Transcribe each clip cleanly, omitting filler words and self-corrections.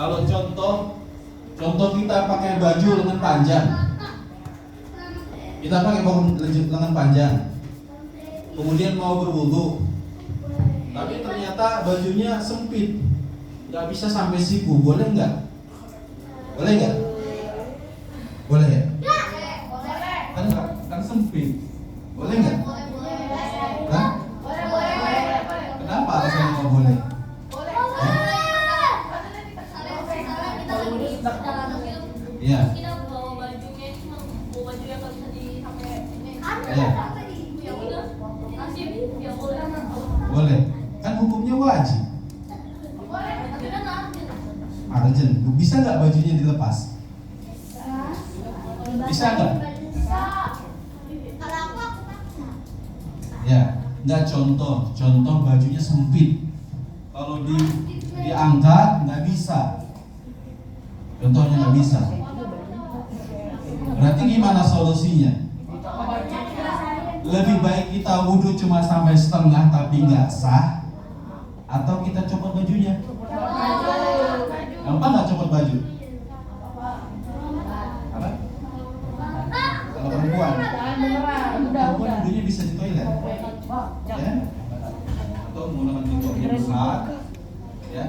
Kalau contoh kita pakai baju lengan panjang. Kita pakai baju lengan panjang. Kemudian mau berwudu. Tapi ternyata bajunya sempit. Nggak bisa sampai siku. Boleh nggak? Boleh nggak? Boleh ya? Kan sempit. Boleh nggak? Hah? Kenapa alasannya nggak boleh? Iya. Kita bawa bajunya cuma bawa baju yang nggak bisa dipakai. Iya. Ya udah, nasib ya boleh. Boleh. Kan hukumnya wajib. Tapi kan Urgent. Bisa nggak bajunya dilepas? Bisa nggak? Ya, nggak contoh bajunya sempit. Kalau diangkat nggak bisa. Contohnya nggak bisa. Berarti gimana solusinya? Lebih baik kita wudhu cuma sampai setengah tapi nggak sah, atau kita copot bajunya? Gampang nggak copot baju? Apa? Kalau perempuan wudhunya bisa di toilet, ya? Atau menggunakan jilbab yang besar, ya?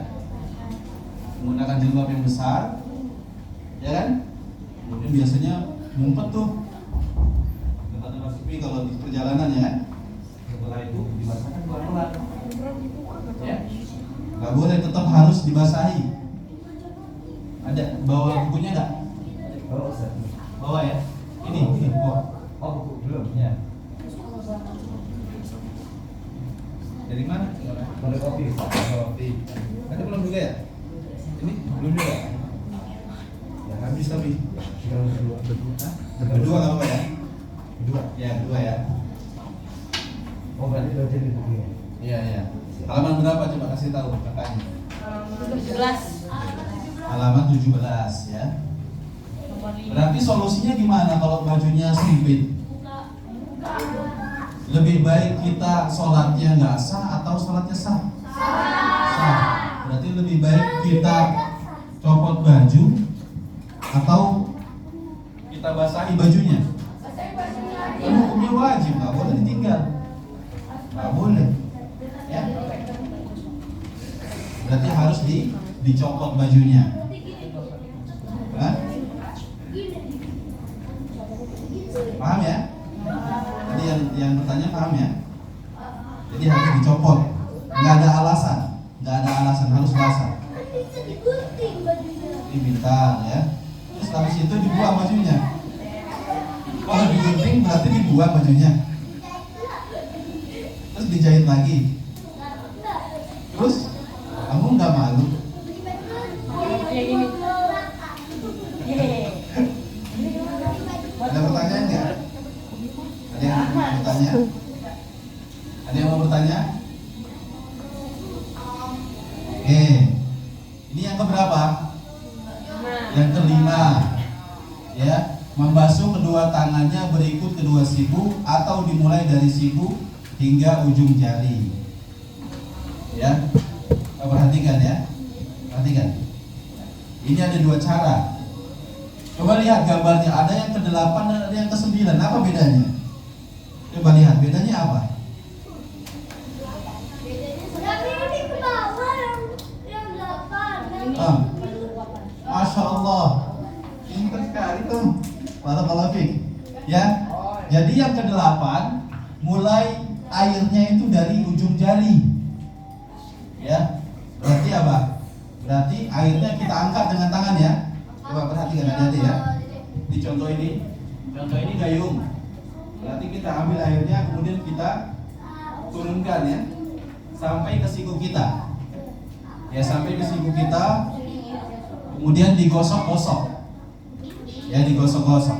Menggunakan jilbab yang besar, ya kan? Kemudian biasanya ngumpet tuh tempat-tempat sepi kalau di perjalanan, ya. Setelah itu dibasahkan pelan-pelan, ya. Nggak boleh, tetap harus dibasahi. Ada bawa bukunya nggak? Bawa ya. Ini bawa. Oh, buku belum. Ya. Dari mana? Dari kopi. Kopi. Ada belum juga ya? Ini belum juga. Ya habis tapi. Berdua nggak apa ya? Berdua. Ya berdua ya. Oh berarti udah jadi begini. Iya iya. Halaman berapa coba kasih tahu kakaknya? 17. Halaman 17 ya. Berarti solusinya gimana kalau bajunya sempit? Lebih baik kita sholatnya nggak sah atau sholatnya sah? Sah. Berarti lebih baik kita copot baju atau kita basahi bajunya? Kan hukumnya wajib, nggak boleh ditinggal. Nggak boleh. Ya. Berarti harus dicopot bajunya. Hah? Paham ya? Tadi yang bertanya paham ya? Jadi harus dicopot. Nggak ada alasan, harus basah. Diminta ya. Terus habis itu dibuang bajunya. Kalau digunting berarti dibuang bajunya. Terus dijahit lagi. Terus kamu nggak malu? Ada pertanyaan nggak? Ada yang mau bertanya? Ada yang mau bertanya? Ini yang keberapa? Yang kelima. Ya, membasuh kedua tangannya berikut kedua siku atau dimulai dari siku hingga ujung jari. Ya, perhatikan ya. Perhatikan. Ini ada dua cara. Coba lihat gambarnya, ada yang ke-8 dan ada yang ke-9. Apa bedanya? Coba lihat, bedanya apa? Masya Allah, pintar sekali tuh. Barakallahu fiik. Ya, jadi yang ke-8 mulai airnya itu dari ujung jari. Ya, berarti apa? Berarti airnya kita angkat dengan tangan ya. Coba perhatikan hati-hati ya. Di contoh ini gayung. Berarti kita ambil airnya kemudian kita turunkan ya sampai ke siku kita. Ya, sampai ke siku kita. Kemudian digosok-gosok. Ya, digosok-gosok.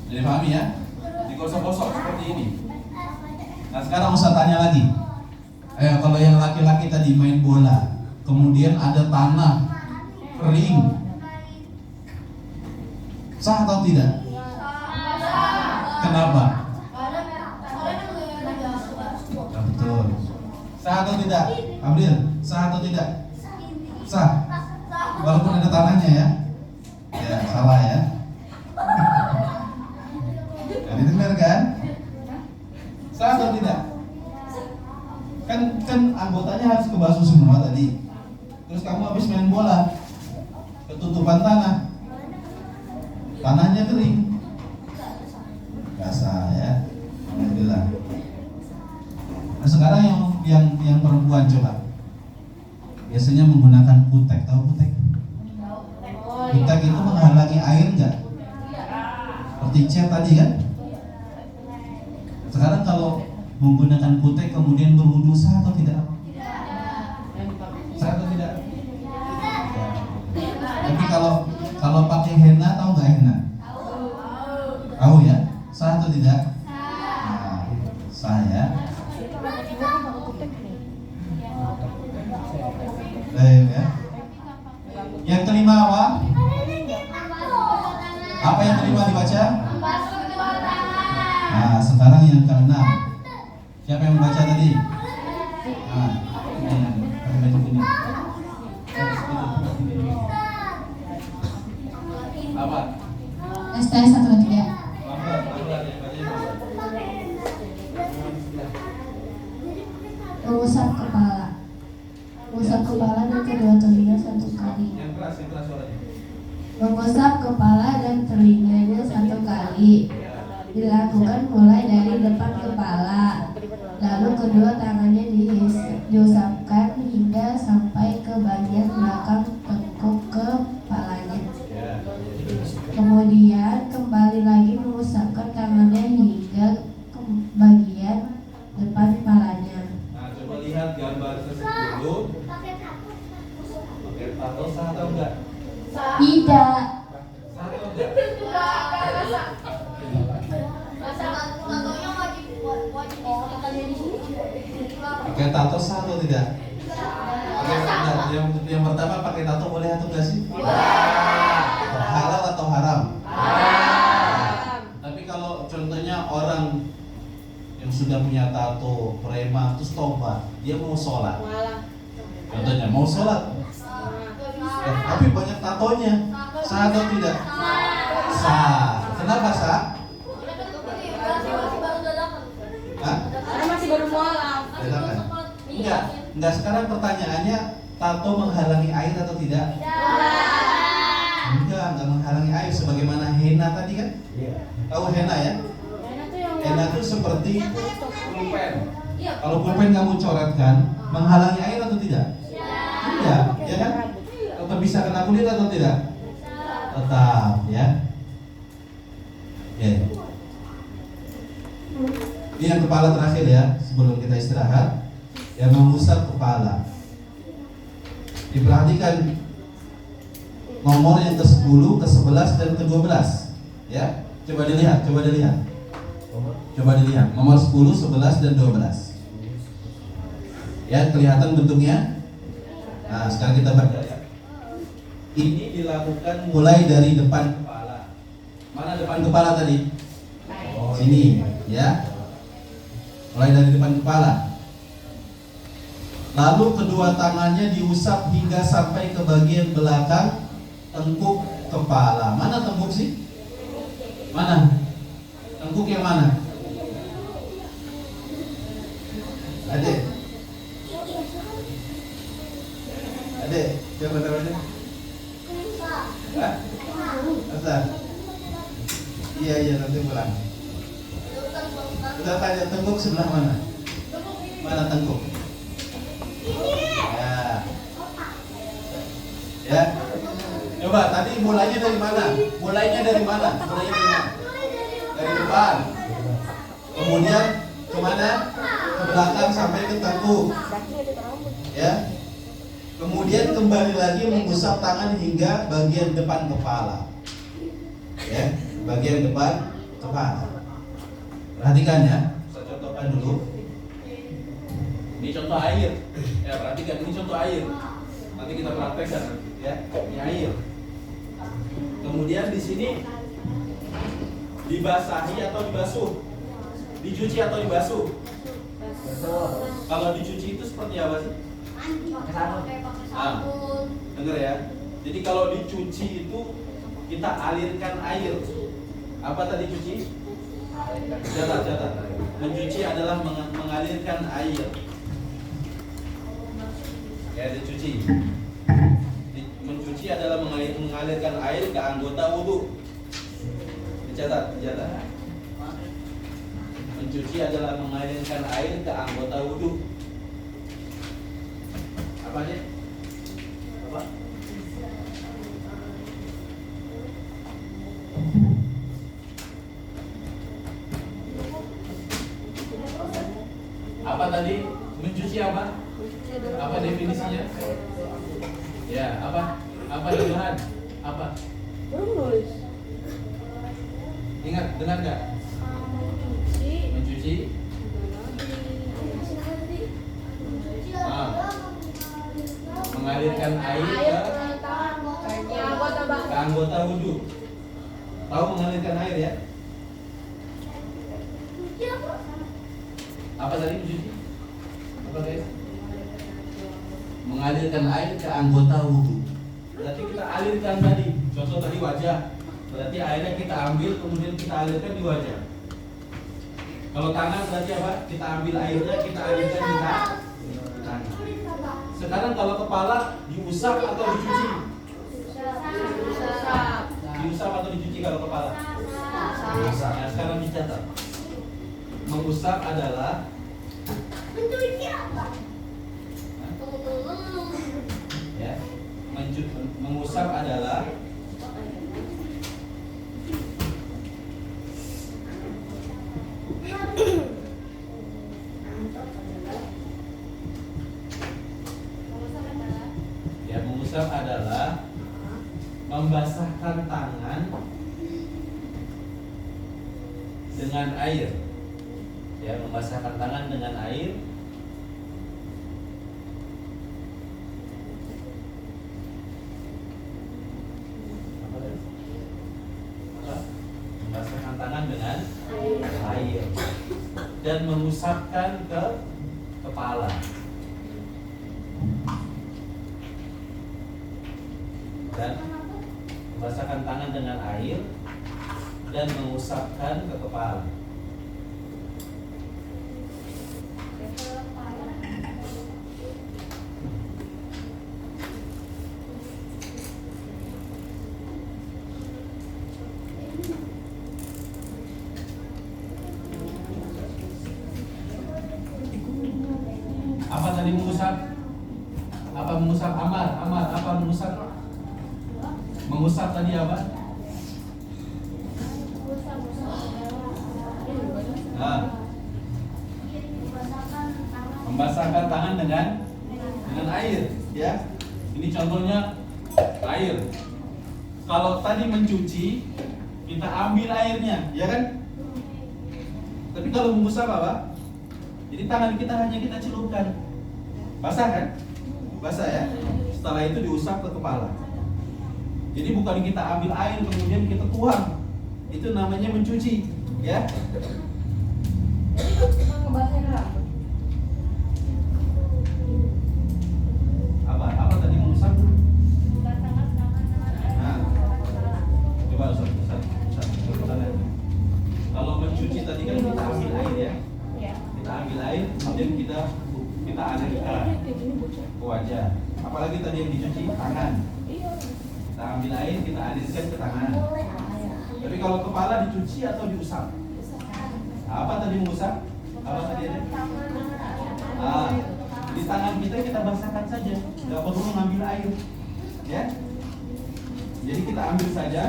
Jadi pahami ya? Digosok-gosok seperti ini. Nah, sekarang Ustaz tanya lagi. Kalau yang laki-laki tadi main bola, kemudian ada tanah kering, sah atau tidak? Kenapa? Nah, betul. Sah atau tidak? Abril, sah atau tidak? Sah. Walaupun ada tanahnya ya. Ya, salah ya. Jadi dengar kan? Sah atau tidak? Kan anggotanya harus kebasuh semua tadi. Terus kamu habis main bola, ketutupan tanah. Tanahnya kering. Basah ya. Alhamdulillah. Nah, sekarang yang perempuan coba. Biasanya menggunakan kutek. Tahu kutek? Kutek itu menghalangi air enggak? Seperti cat tadi kan? Sekarang kalau menggunakan kutek kemudian berwudu sah atau tidak? Sah atau tidak? Tapi kalau pakai henna, tahu nggak henna? Tahu ya? Sah atau tidak? Nah, sah ya. Ya. Yang kelima apa? Apa yang kelima dibaca? Nah, sekarang yang keenam. Siapa yang membaca tadi? Nah, ini pakai baju kuning. Apa? STS 123. Mengusap kepala. Mengusap kepala dan kedua telinga satu kali. Yang keras suaranya. Mengusap kepala dan telinganya satu kali. Dilakukan mulai dari depan kepala. Lalu kedua tangannya diusapkan hingga sampai ke bagian belakang tengkuk kepalanya. Kemudian kembali lagi mengusapkan tangannya hingga ke bagian depan kepalanya. Nah, coba lihat gambar tersebut. Oke, tato sah atau enggak? Tidak. Sah atau enggak? Pakai tato sah atau tidak? Oke, benar. Yang pertama pakai tato boleh atau enggak sih? Halal atau haram? Tapi kalau contohnya orang yang sudah punya tato, preman, terus tobat, dia mau sholat. Contohnya mau sholat, ya, tapi banyak tatonya, sah atau tidak? Sah. Kenapa sah? Hah? Karena masih baru mualaf. Dadakan. Enggak. Sekarang pertanyaannya, tato menghalangi air atau tidak? Enggak menghalangi air. Sebagaimana henna tadi kan? Tahu henna ya? Henna itu seperti pulpen. Kalau pulpen kamu coretkan, menghalangi air atau tidak? Tidak, ya kan? Tetap bisa kena kulit atau tidak? Tetap, ya. Ya. Ini yang kepala terakhir ya, sebelum kita istirahat. Yang mengusap kepala. Diperhatikan nomor yang ke-10, ke-11 dan ke-12. Ya, coba dilihat. Coba dilihat nomor 10, 11 dan 12. Ya, kelihatan bentuknya. Nah, sekarang kita baca ya. Ini dilakukan mulai dari depan kepala. Mana depan kepala tadi? Sini, ya. Mulai dari depan kepala. Lalu kedua tangannya diusap hingga sampai ke bagian belakang tengkuk kepala. Mana tengkuk sih? Mana? Tengkuk yang mana? Adek, siapa namanya? Hah? Asal? Iya, nanti pulang. Kita tanya tengkuk sebelah mana? Mana tengkuk? Ya. Coba tadi mulainya dari mana? Dari depan. Kemudian kemana? Ke belakang sampai ke tengkuk. Ya. Kemudian kembali lagi mengusap tangan hingga bagian depan kepala. Ya, bagian depan kepala. Perhatikan ya. Saya contohkan dulu. Ini contoh air. Ya, perhatikan ini contoh air. Nanti kita praktekkan ya. Ini air. Kemudian di sini dibasahi atau dibasuh? Dicuci atau dibasuh? Kalau dicuci itu seperti apa sih? Pakai sabun. Dengar ya. Jadi kalau dicuci itu kita alirkan air. Apa tadi cuci? Catat. Mencuci adalah mengalirkan air. Ya, dicuci. Mencuci adalah mengalirkan air ke anggota wudu. Dicatat. Mencuci adalah mengalirkan air ke anggota wudu. Apa aja? Apa? Apa tadi? Mencuci apa? Apa definisinya? Ya, apa? Apa Johan? Apa? Ingat, dengar nggak? Mencuci. Mengalirkan air ke anggota wudhu. Tahu mengalirkan air ya? Apa tadi mencuci? Apa guys? Mengalirkan air ke anggota wudhu. Berarti kita alirkan tadi. Contoh tadi wajah. Berarti airnya kita ambil kemudian kita alirkan di wajah. Kalau tangan berarti apa? Kita ambil airnya kita alirkan di tangan. Sekarang kalau kepala diusap atau dicuci? Diusap atau dicuci kalau kepala? Diusap. Nah, sekarang dicatat. Mengusap adalah Mencuci apa? ya, mengusap adalah mengusap adalah membasahkan tangan dengan air. Ya, membasahkan tangan dengan air. Membasahkan tangan dengan air dan mengusapkan ke kepala. Dan membasahkan tangan dengan air dan mengusapkan ke kepala. Apa tadi mengusap? Apa mengusap? Amar, apa mengusap? Mengusap tadi apa? Nah, membasahkan tangan dengan air, ya. Ini contohnya air. Kalau tadi mencuci, kita ambil airnya, ya kan? Tapi kalau mengusap apa? Jadi tangan kita hanya kita celupkan. Basah kan? Basah ya. Setelah itu diusap ke kepala. Jadi bukan kita ambil air kemudian kita tuang. Itu namanya mencuci, ya. Apa tadi mengusap? Nah, coba Ustaz. Kalau mencuci tadi kan kita ambil air ya. Kita ambil air kemudian kita alirkan ke wajah. Apalagi tadi yang dicuci tangan. Kita ambil air, kita alirkan ke tangan. Tapi kalau kepala dicuci atau diusap? Apa tadi mengusap? Apa tadi ada? Di tangan kita basahkan saja, nggak perlu mengambil air, ya. Jadi kita ambil saja,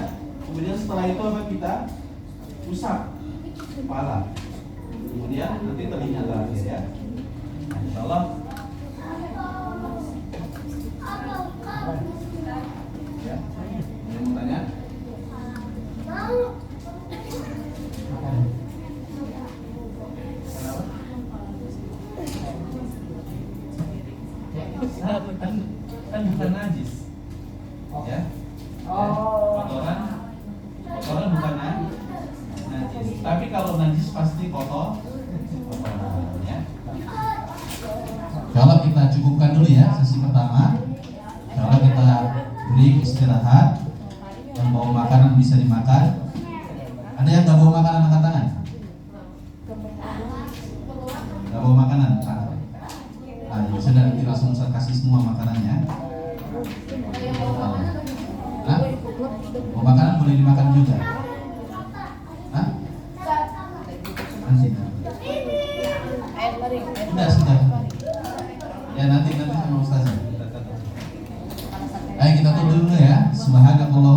kemudian setelah itu apa kita usap kepala, kemudian nanti telinga terakhir ya. Nah, insyaallah. Ya, mau tanya? Kan bukan najis, ya. Kotoran bukan najis. Tapi kalau najis pasti kotoran, ya. Kalau kita cukupkan dulu ya sesi pertama. Kalau kita istirahat. Yang bawa makanan bisa dimakan. Ada yang nggak bawa makanan, angkat tangan. Nggak bawa makanan, Pak. Ya sudah, nanti langsung saya kasih semua makanannya. Hah? Bawa makanan boleh dimakan juga. Hah? Nanti. Sudah. Ya nanti sama Ustazah. Ayo kita tutup dulu ya. Subhanakallah